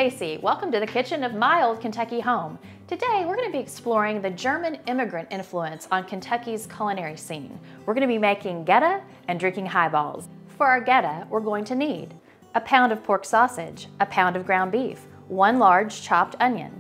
Stacy. Welcome to the kitchen of my old Kentucky home. Today we're going to be exploring the German immigrant influence on Kentucky's culinary scene. We're going to be making Goetta and drinking Highballs. For our Goetta, we're going to need a pound of pork sausage, a pound of ground beef, 1 large chopped onion,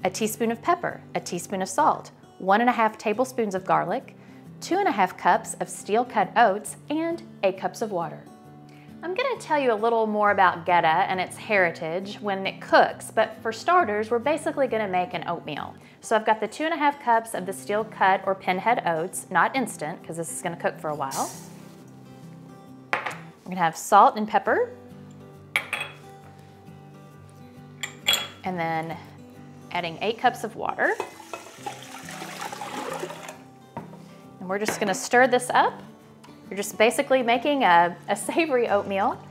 a teaspoon of pepper, a teaspoon of salt, 1½ tablespoons of garlic, 2½ cups of steel-cut oats, and 8 cups of water. I'm going to tell you a little more about Goetta and its heritage when it cooks, but for starters, we're basically going to make an oatmeal. So I've got the 2½ cups of the steel-cut or pinhead oats, not instant, because this is going to cook for a while. We're going to have salt and pepper, and then adding 8 cups of water. And we're just going to stir this up. You're just basically making a savory oatmeal,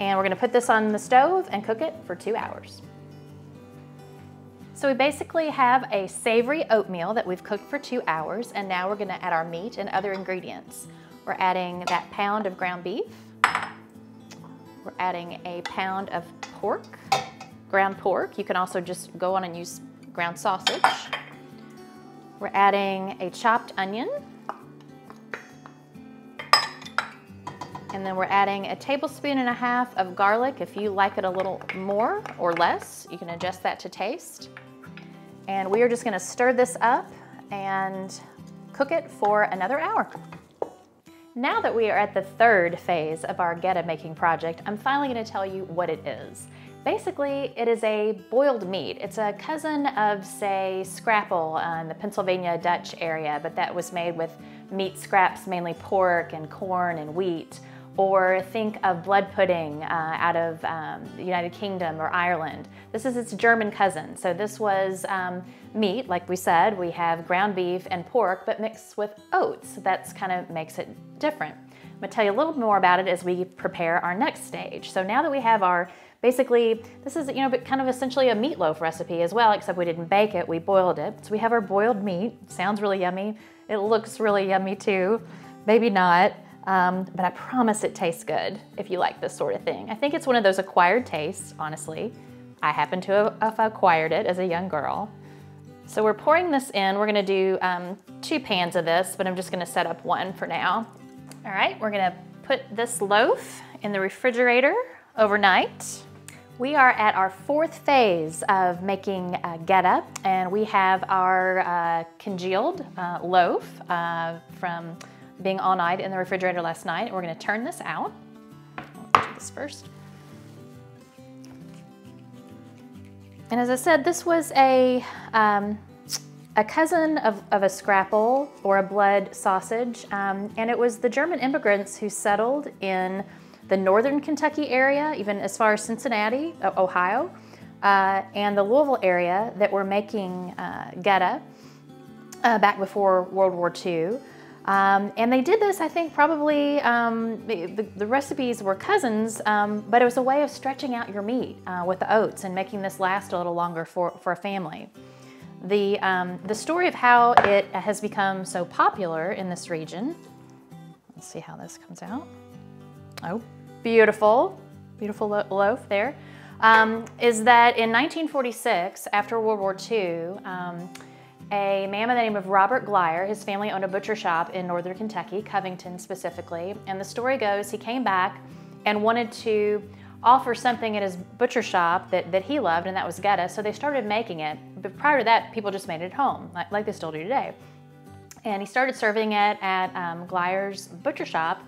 and we're going to put this on the stove and cook it for 2 hours. So we basically have a savory oatmeal that we've cooked for 2 hours, and now we're going to add our meat and other ingredients. We're adding that pound of ground beef. We're adding a pound of pork, ground pork. You can also just go on and use ground sausage. We're adding a chopped onion. And then we're adding a 1.5 tablespoons of garlic. If you like it a little more or less, you can adjust that to taste. And we are just gonna stir this up and cook it for another hour. Now that we are at the third phase of our Goetta making project, I'm finally gonna tell you what it is. Basically, it is a boiled meat. It's a cousin of, say, scrapple in the Pennsylvania Dutch area, but that was made with meat scraps, mainly pork and corn and wheat. Or think of blood pudding out of the United Kingdom or Ireland. This is its German cousin. So this was meat, like we said. We have ground beef and pork, but mixed with oats. That's kind of makes it different. I'm gonna tell you a little more about it as we prepare our next stage. So now that we have our, basically, this is, but kind of essentially a meatloaf recipe as well, except we didn't bake it, we boiled it. So we have our boiled meat. Sounds really yummy. It looks really yummy too. Maybe not. But I promise it tastes good if you like this sort of thing. I think it's one of those acquired tastes, honestly. I happen to have acquired it as a young girl. So we're pouring this in. We're gonna do 2 pans of this, but I'm just gonna set up 1 for now. All right, we're gonna put this loaf in the refrigerator overnight. We are at our 4th phase of making Goetta, and we have our congealed loaf from being all night in the refrigerator last night. We're gonna turn this out. I'll do this first. And as I said, this was a cousin of a scrapple or a blood sausage, and it was the German immigrants who settled in the northern Kentucky area, even as far as Cincinnati, Ohio, and the Louisville area that were making Goetta back before World War II. And they did this, I think, probably, the recipes were cousins, but it was a way of stretching out your meat with the oats and making this last a little longer for a family. The story of how it has become so popular in this region, let's see how this comes out. Oh, beautiful, beautiful loaf there. Is that in 1946, after World War II, a man by the name of Robert Glyer, his family owned a butcher shop in northern Kentucky, Covington specifically, and the story goes he came back and wanted to offer something at his butcher shop that he loved, and that was Goetta, so they started making it. But prior to that, people just made it at home, like they still do today. And he started serving it at Glyer's butcher shop,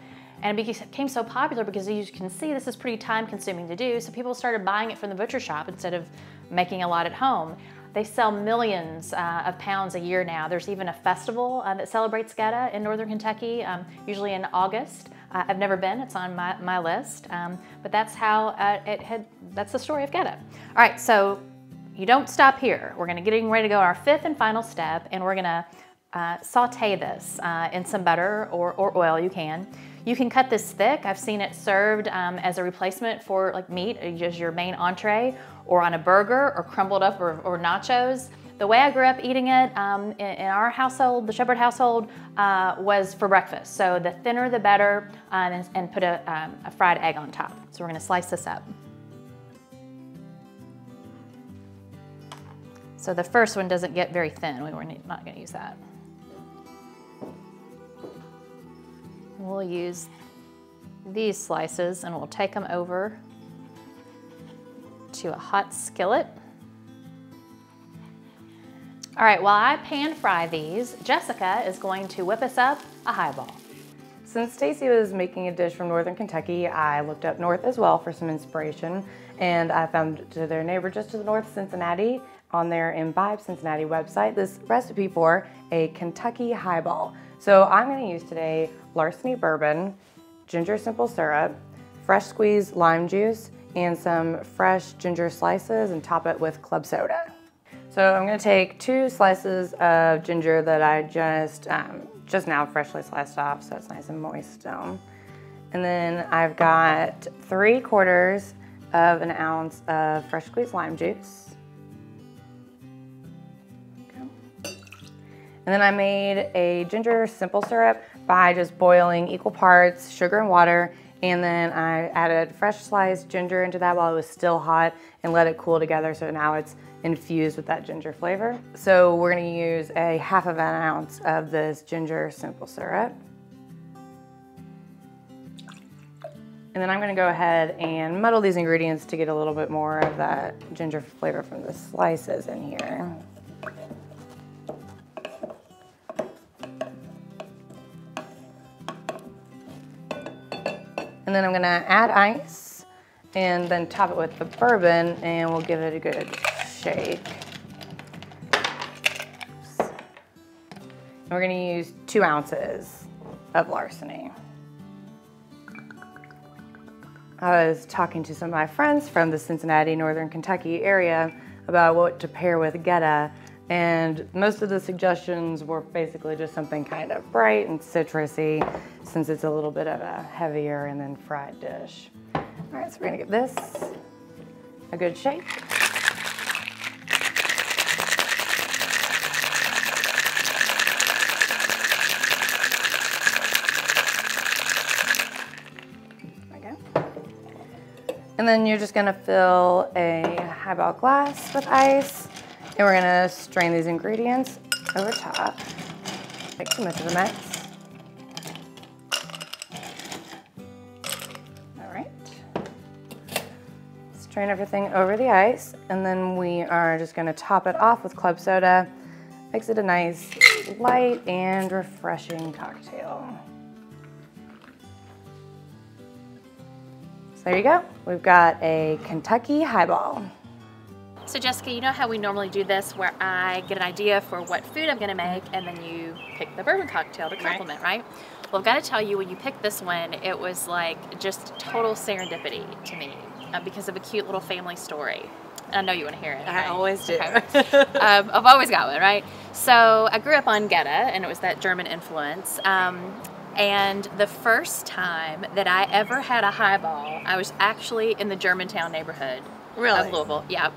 and it became so popular because, as you can see, this is pretty time-consuming to do, so people started buying it from the butcher shop instead of making a lot at home. They sell millions of pounds a year now. There's even a festival that celebrates Goetta in northern Kentucky, usually in August. I've never been, it's on my list, but that's how that's the story of Goetta. All right, so you don't stop here. We're getting ready to go to our 5th and final step, and we're gonna saute this in some butter or oil, you can. You can cut this thick. I've seen it served as a replacement for like meat, just your main entree, or on a burger, or crumbled up, or nachos. The way I grew up eating it in our household, the Shepherd household, was for breakfast. So the thinner the better, and put a fried egg on top. So we're gonna slice this up. So the first one doesn't get very thin. We're not going to use that. We'll use these slices and we'll take them over to a hot skillet. All right, while I pan fry these, Jessica is going to whip us up a highball. Since Stacy was making a dish from Northern Kentucky, I looked up north as well for some inspiration, and I found to their neighbor just to the north, Cincinnati, on their Imbibe Cincinnati website, this recipe for a Kentucky highball. So I'm going to use today Larceny bourbon, ginger simple syrup, fresh squeezed lime juice, and some fresh ginger slices, and top it with club soda. So I'm going to take 2 slices of ginger that I just now freshly sliced off, so it's nice and moist still. And then I've got 3/4 of an ounce of fresh squeezed lime juice. Okay. And then I made a ginger simple syrup by just boiling equal parts sugar and water, and then I added fresh sliced ginger into that while it was still hot and let it cool together, so now it's infused with that ginger flavor. So we're going to use a 1/2 ounce of this ginger simple syrup. And then I'm going to go ahead and muddle these ingredients to get a little bit more of that ginger flavor from the slices in here. And then I'm going to add ice and then top it with the bourbon, and we'll give it a good shake. Oops. And we're going to use 2 ounces of Larceny. I was talking to some of my friends from the Cincinnati, Northern Kentucky area about what to pair with Goetta, and most of the suggestions were basically just something kind of bright and citrusy, since it's a little bit of a heavier and then fried dish. All right, so we're gonna give this a good shake. And then you're just gonna fill a highball glass with ice, and we're gonna strain these ingredients over top. Make too much of a mix. All right. Strain everything over the ice, and then we are just gonna top it off with club soda. Makes it a nice, light and refreshing cocktail. There you go. We've got a Kentucky highball. So Jessica, you know how we normally do this where I get an idea for what food I'm gonna make and then you pick the bourbon cocktail to complement, right? Well, I've got to tell you, when you picked this one, it was like just total serendipity to me because of a cute little family story. I know you want to hear it. I always do. Okay. I've always got one, right? So I grew up on Goetta, and it was that German influence. And the first time that I ever had a highball, I was actually in the Germantown neighborhood of Louisville. Yeah.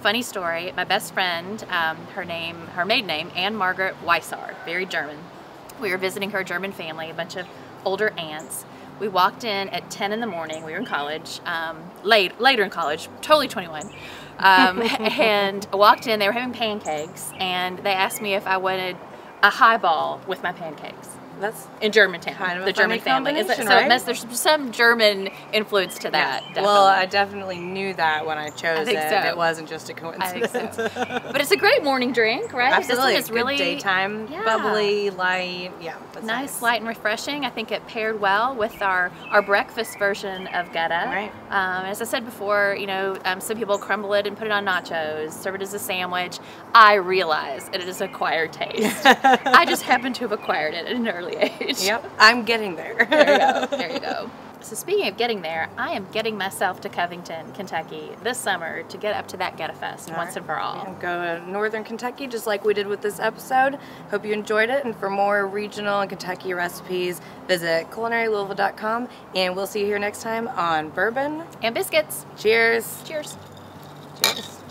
Funny story. My best friend, her maiden name, Anne Margaret Weissar, very German. We were visiting her German family, a bunch of older aunts. We walked in at 10 in the morning. We were in college, later in college, totally 21. And walked in. They were having pancakes, and they asked me if I wanted a highball with my pancakes. That's in Germantown, kind of the German family. So right? There's some German influence to that. Yeah. Well, I definitely knew that when I chose it. So. It wasn't just a coincidence. I think so. But it's a great morning drink, right? Absolutely. This one is really good daytime, bubbly, light. Yeah, that's nice, light and refreshing. I think it paired well with our breakfast version of Goetta. Right. As I said before, you know, some people crumble it and put it on nachos, serve it as a sandwich. I realize it is acquired taste. I just happen to have acquired it at an early age. Yep, I'm getting there. There you go. There you go. So speaking of getting there, I am getting myself to Covington, Kentucky this summer to get up to that Goetta Fest once and for all. And go to Northern Kentucky just like we did with this episode. Hope you enjoyed it, and for more regional and Kentucky recipes, visit culinarylouisville.com, and we'll see you here next time on Bourbon and Biscuits. Cheers. Cheers. Cheers.